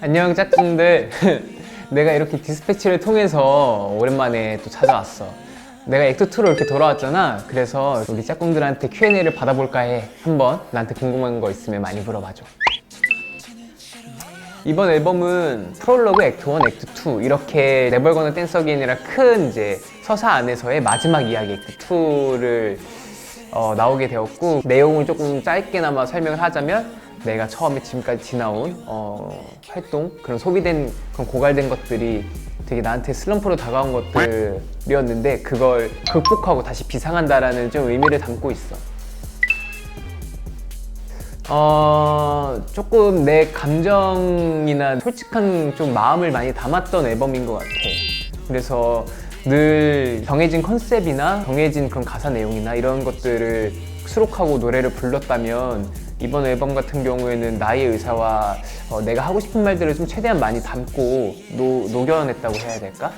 안녕 짝꿍들. 내가 이렇게 디스패치를 통해서 오랜만에 또 찾아왔어. 내가 액트2로 이렇게 돌아왔잖아. 그래서 우리 짝꿍들한테 Q&A를 받아볼까 해. 한번 나한테 궁금한 거 있으면 많이 물어봐줘. 이번 앨범은 프롤로그, 액트1, 액트2 이렇게 네벌 거너 댄스 어게인이라 큰 이제 서사 안에서의 마지막 이야기 액트2를 나오게 되었고, 내용을 조금 짧게나마 설명을 하자면 내가 처음에 지금까지 지나온 활동, 그런 소비된, 그런 고갈된 것들이 되게 나한테 슬럼프로 다가온 것들이었는데 그걸 극복하고 다시 비상한다라는 좀 의미를 담고 있어. 조금 내 감정이나 솔직한 좀 마음을 많이 담았던 앨범인 것 같아. 그래서 늘 정해진 컨셉이나 정해진 그런 가사 내용이나 이런 것들을 수록하고 노래를 불렀다면, 이번 앨범 같은 경우에는 나의 의사와 내가 하고 싶은 말들을 좀 최대한 많이 담고 녹여냈다고 해야 될까?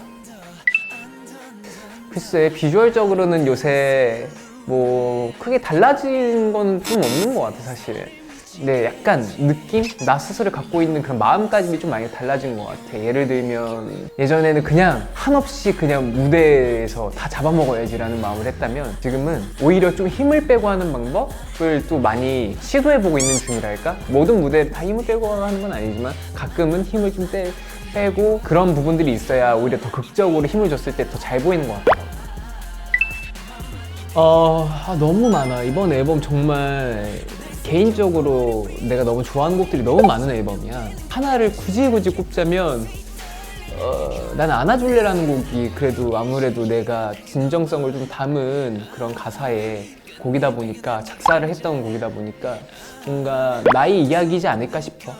글쎄, 비주얼적으로는 요새 뭐 크게 달라진 거는 좀 없는 것 같아 사실. 근데 약간 느낌? 나 스스로 갖고 있는 그런 마음가짐이 좀 많이 달라진 것 같아. 예를 들면 예전에는 그냥 한없이 그냥 무대에서 다 잡아먹어야지 라는 마음을 했다면, 지금은 오히려 좀 힘을 빼고 하는 방법을 또 많이 시도해보고 있는 중이랄까? 모든 무대에 다 힘을 빼고 하는 건 아니지만 가끔은 힘을 좀 빼고 그런 부분들이 있어야 오히려 더 극적으로 힘을 줬을 때 더 잘 보이는 것 같더라고. 너무 많아. 이번 앨범 정말 개인적으로 내가 너무 좋아하는 곡들이 너무 많은 앨범이야. 하나를 굳이 꼽자면 나는 안아줄래라는 곡이 그래도 아무래도 내가 진정성을 좀 담은 그런 가사의 곡이다 보니까, 작사를 했던 곡이다 보니까 뭔가 나의 이야기이지 않을까 싶어.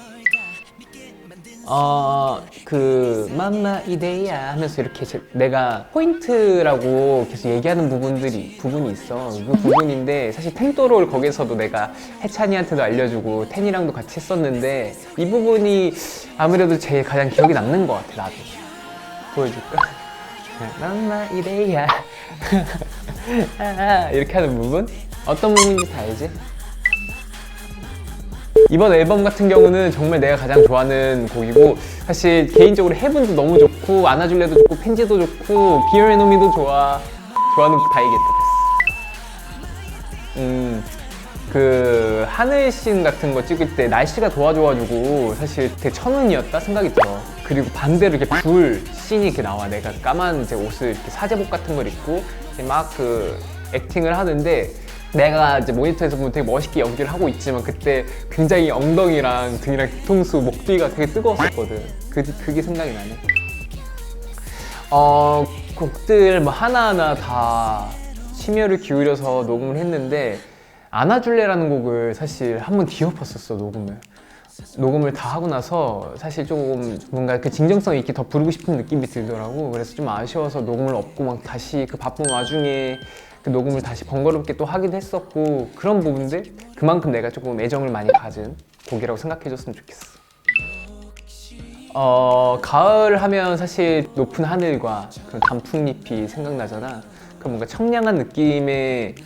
그 맘마 이데야 하면서 이렇게 내가 포인트라고 계속 얘기하는 부분이 있어. 그 부분인데 사실 탱도롤 거기서도 내가 해찬이한테도 알려주고 텐이랑도 같이 했었는데, 이 부분이 아무래도 제일 가장 기억에 남는 것 같아. 나도 보여줄까? 맘마 이데야 이렇게 하는 부분? 어떤 부분인지 다 알지? 이번 앨범 같은 경우는 정말 내가 가장 좋아하는 곡이고, 사실 개인적으로 헤븐도 너무 좋고, 안아줄래도 좋고, 펜지도 좋고, 비어 에너미도 좋아하는 곡 다 얘기했다. 그 하늘씬 같은 거 찍을 때 날씨가 도와줘가지고 사실 되게 천운이었다 생각이 들어. 그리고 반대로 이렇게 불 씬이 이렇게 나와. 내가 까만 이제 옷을 이렇게 사제복 같은 걸 입고 막 그 액팅을 하는데, 내가 이제 모니터에서 보면 되게 멋있게 연기를 하고 있지만 그때 굉장히 엉덩이랑 등이랑 뒤통수, 목 뒤가 되게 뜨거웠었거든. 그게 생각이 나네. 곡들 뭐 하나하나 다 심혈을 기울여서 녹음을 했는데, 안아줄래라는 곡을 사실 한번 뒤엎었었어. 녹음을 다 하고 나서 사실 조금 뭔가 그 진정성 있게 더 부르고 싶은 느낌이 들더라고. 그래서 좀 아쉬워서 녹음을 업고 막 다시 그 바쁜 와중에 그 녹음을 다시 번거롭게 또 하기도 했었고, 그런 부분들, 그만큼 내가 조금 애정을 많이 가진 곡이라고 생각해줬으면 좋겠어. 가을 하면 사실 높은 하늘과 그런 단풍잎이 생각나잖아. 그 뭔가 청량한 느낌의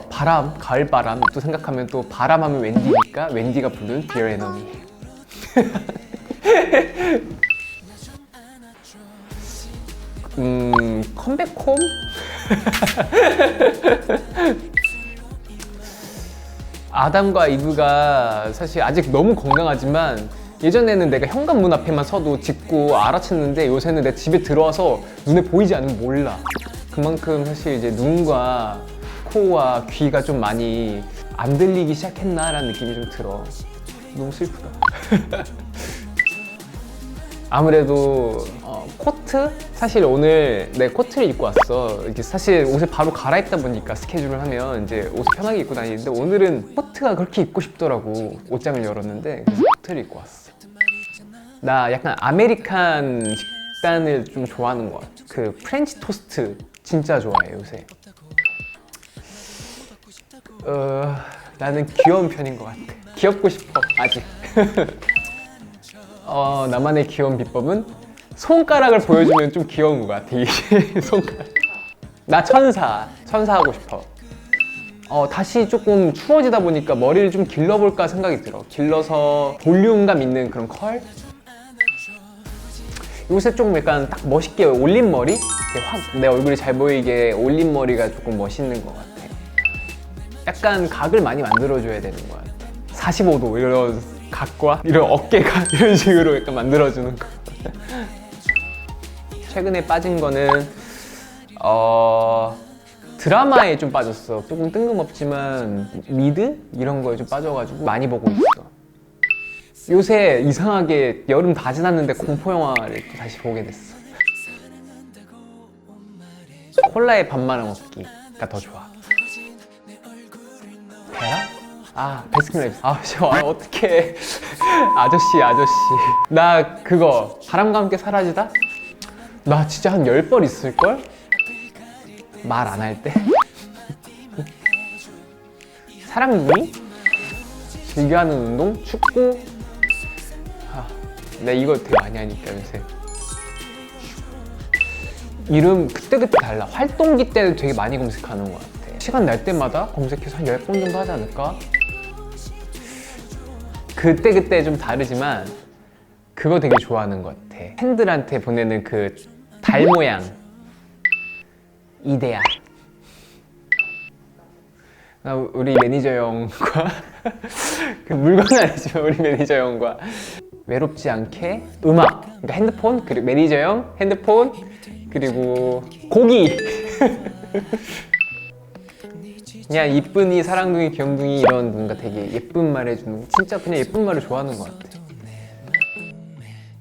바람, 가을 바람 또 생각하면, 또 바람 하면 웬디니까 웬디가 부른 Dear Enemy. 컴백홈? 아담과 이브가 사실 아직 너무 건강하지만, 예전에는 내가 현관문 앞에만 서도 짚고 알아챘는데 요새는 내 집에 들어와서 눈에 보이지 않으면 몰라. 그만큼 사실 이제 눈과 코와 귀가 좀 많이 안 들리기 시작했나라는 느낌이 좀 들어. 너무 슬프다. 아무래도 코트? 사실 오늘 내 코트를 입고 왔어. 이렇게 사실 옷을 바로 갈아입다 보니까 스케줄을 하면 이제 옷을 편하게 입고 다니는데, 오늘은 코트가 그렇게 입고 싶더라고. 옷장을 열었는데 그래서 코트를 입고 왔어. 나 약간 아메리칸 식단을 좀 좋아하는 것 같아. 그 프렌치 토스트 진짜 좋아해 요새. 나는 귀여운 편인 것 같아. 귀엽고 싶어 아직. 나만의 귀여운 비법은 손가락을 보여주면 좀 귀여운 것 같아. 이게 손가락. 나 천사 하고 싶어. 다시 조금 추워지다 보니까 머리를 좀 길러볼까 생각이 들어. 길러서 볼륨감 있는 그런 컬? 요새 조금 약간 딱 멋있게 올린 머리? 이렇게 확 내 얼굴이 잘 보이게 올린 머리가 조금 멋있는 것 같아. 약간 각을 많이 만들어줘야 되는 것 같아. 45도 이런 각과 이런 어깨가 이런 식으로 약간 만들어주는 거. 최근에 빠진 거는 드라마에 좀 빠졌어. 조금 뜬금없지만 미드? 이런 거에 좀 빠져가지고 많이 보고 있어. 요새 이상하게 여름 다 지났는데 공포 영화를 또 다시 보게 됐어. 콜라에 밥 말아 먹기가 더 좋아. 베라? 베스킨라빈스. 어떡해. 아저씨. 나 그거 바람과 함께 사라지다? 나 진짜 한 10번 있을걸? 말 안 할 때? 사랑둥이? 즐겨하는 운동? 축구? 나 이거 되게 많이 하니까 요새. 이름 그때그때 달라. 활동기 때는 되게 많이 검색하는 것 같아. 시간 날 때마다 검색해서 한 10번 정도 하지 않을까? 그때그때 좀 다르지만 그거 되게 좋아하는 것 같아. 팬들한테 보내는 그 달 모양 이데아. 우리 매니저 형과 그 물건은 아니지만 우리 매니저 형과 외롭지 않게 음악, 그러니까 핸드폰, 그리고 매니저 형, 핸드폰, 그리고 고기. 그냥 이쁜이, 사랑둥이, 귀염둥이 이런 뭔가 되게 예쁜 말 해주는, 진짜 그냥 예쁜 말을 좋아하는 것 같아.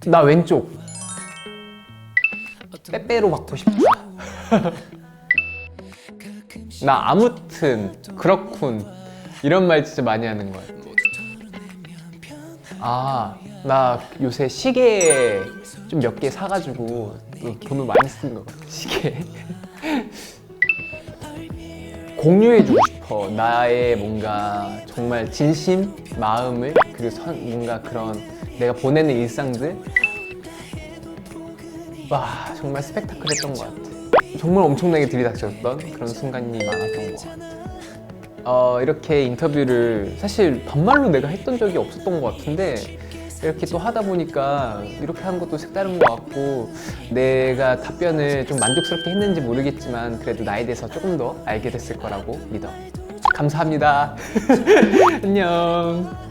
나 왼쪽 빼빼로 받고 싶다. 나 아무튼 그렇군 이런 말 진짜 많이 하는 것 같아. 나 요새 시계 좀 몇 개 사가지고 돈을 많이 쓰는 것 같아. 시계. 공유해주고 싶어. 나의 뭔가 정말 진심, 마음을, 그리고 뭔가 그런 내가 보내는 일상들. 와, 정말 스펙타클했던 것 같아. 정말 엄청나게 들이닥쳤던 그런 순간이 많았던 것 같아. 이렇게 인터뷰를 사실 반말로 내가 했던 적이 없었던 것 같은데 이렇게 또 하다 보니까 이렇게 하는 것도 색다른 것 같고, 내가 답변을 좀 만족스럽게 했는지 모르겠지만 그래도 나에 대해서 조금 더 알게 됐을 거라고 믿어. 감사합니다. 안녕.